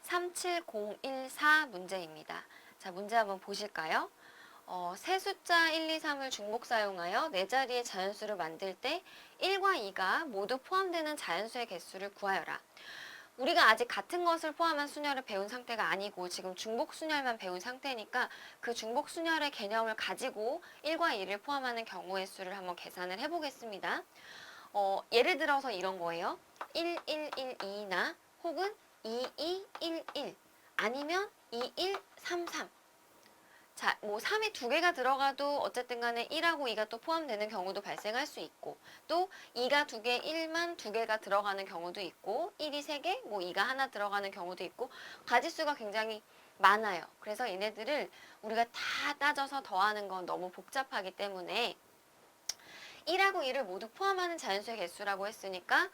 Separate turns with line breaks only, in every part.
37014 문제입니다. 자, 문제 한번 보실까요? 세 숫자 1, 2, 3을 중복 사용하여 네 자리의 자연수를 만들 때 1과 2가 모두 포함되는 자연수의 개수를 구하여라. 우리가 아직 같은 것을 포함한 순열을 배운 상태가 아니고 지금 중복 순열만 배운 상태니까 그 중복 순열의 개념을 가지고 1과 2를 포함하는 경우의 수를 한번 계산을 해보겠습니다. 예를 들어서 이런 거예요. 1, 1, 1, 2나 혹은 2, 2, 1, 1 아니면 2, 1, 3, 3. 자, 뭐 3이 두 개가 들어가도 어쨌든 간에 1하고 2가 또 포함되는 경우도 발생할 수 있고 또 2가 두 개, 1만 두 개가 들어가는 경우도 있고 1이 세 개, 뭐 2가 하나 들어가는 경우도 있고 가지수가 굉장히 많아요. 그래서 얘네들을 우리가 다 따져서 더하는 건 너무 복잡하기 때문에 1하고 2를 모두 포함하는 자연수의 개수라고 했으니까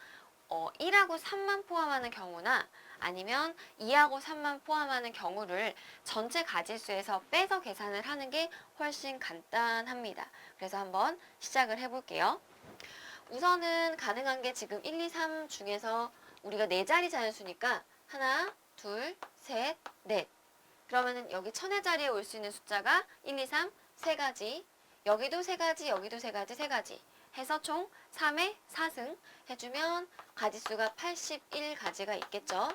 1하고 3만 포함하는 경우나 아니면 2하고 3만 포함하는 경우를 전체 가지수에서 빼서 계산을 하는 게 훨씬 간단합니다. 그래서 한번 시작을 해볼게요. 우선은 가능한 게 지금 1, 2, 3 중에서 우리가 네 자리 자연수니까 하나, 둘, 셋, 넷. 그러면은 여기 천의 자리에 올 수 있는 숫자가 1, 2, 3, 세 가지. 여기도 세 가지, 여기도 세 가지, 세 가지. 해서 총 3의 4승 해주면 가지수가 81가지가 있겠죠.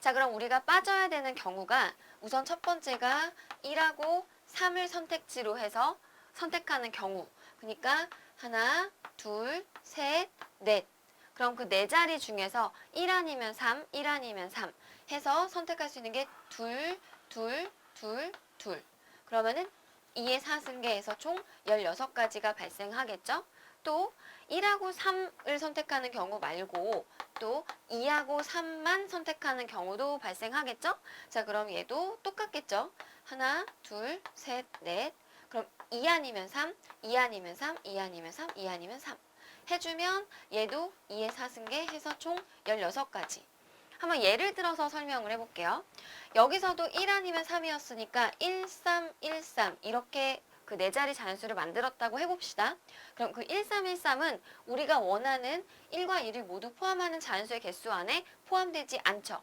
자, 그럼 우리가 빠져야 되는 경우가 우선 첫 번째가 1하고 3을 선택지로 해서 선택하는 경우. 그러니까 하나, 둘, 셋, 넷. 그럼 그 네 자리 중에서 1 아니면 3, 1 아니면 3 해서 선택할 수 있는 게 둘, 둘, 둘, 둘. 그러면은 2의 4승계에서 총 16가지가 발생하겠죠? 또 1하고 3을 선택하는 경우 말고 또 2하고 3만 선택하는 경우도 발생하겠죠? 자, 그럼 얘도 똑같겠죠? 하나, 둘, 셋, 넷. 그럼 2 아니면 3, 2 아니면 3, 2 아니면 3, 2 아니면 3 해주면 얘도 2의 4승계 해서 총 16가지. 한번 예를 들어서 설명을 해볼게요. 여기서도 1 아니면 3이었으니까 1, 3, 1, 3 이렇게 그 네 자리 자연수를 만들었다고 해봅시다. 그럼 그 1, 3, 1, 3은 우리가 원하는 1과 2를 모두 포함하는 자연수의 개수 안에 포함되지 않죠.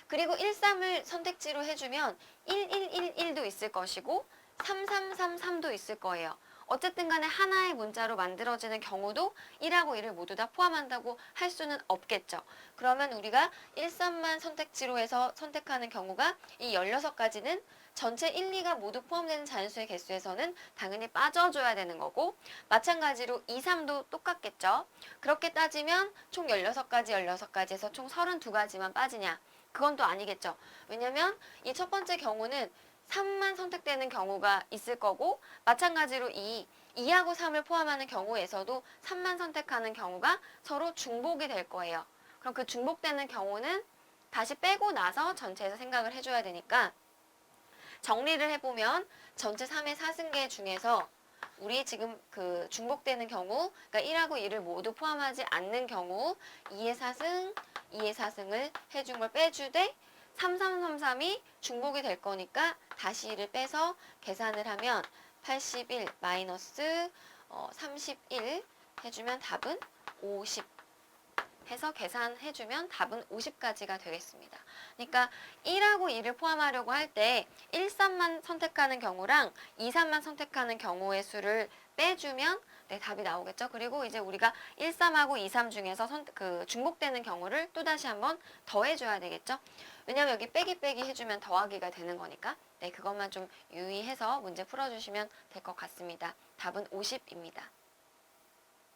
그리고 1, 3을 선택지로 해주면 1, 1, 1, 1도 있을 것이고 3, 3, 3, 3도 있을 거예요. 어쨌든 간에 하나의 문자로 만들어지는 경우도 1하고 2를 모두 다 포함한다고 할 수는 없겠죠. 그러면 우리가 1, 3만 선택지로 해서 선택하는 경우가 이 16가지는 전체 1, 2가 모두 포함되는 자연수의 개수에서는 당연히 빠져줘야 되는 거고 마찬가지로 2, 3도 똑같겠죠. 그렇게 따지면 총 16가지, 16가지에서 총 32가지만 빠지냐? 그건 또 아니겠죠. 왜냐면 이 첫 번째 경우는 3만 선택되는 경우가 있을 거고 마찬가지로 2하고 3을 포함하는 경우에서도 3만 선택하는 경우가 서로 중복이 될 거예요. 그럼 그 중복되는 경우는 다시 빼고 나서 전체에서 생각을 해줘야 되니까 정리를 해보면 전체 3의 4승계 중에서 우리 지금 그 중복되는 경우, 그러니까 1하고 2를 모두 포함하지 않는 경우 2의 4승, 2의 4승을 해준 걸 빼주되 3333이 중복이 될 거니까 다시 1을 빼서 계산을 하면 81 마이너스 31 해주면 답은 50 해서 계산해주면 답은 50가지가 되겠습니다. 그러니까 1하고 2를 포함하려고 할 때 1, 3만 선택하는 경우랑 2, 3만 선택하는 경우의 수를 빼주면 네, 답이 나오겠죠. 그리고 이제 우리가 1, 3하고 2, 3 중에서 중복되는 경우를 또다시 한번 더해줘야 되겠죠. 왜냐면 여기 빼기 해주면 더하기가 되는 거니까 네, 그것만 좀 유의해서 문제 풀어주시면 될 것 같습니다. 답은 50입니다.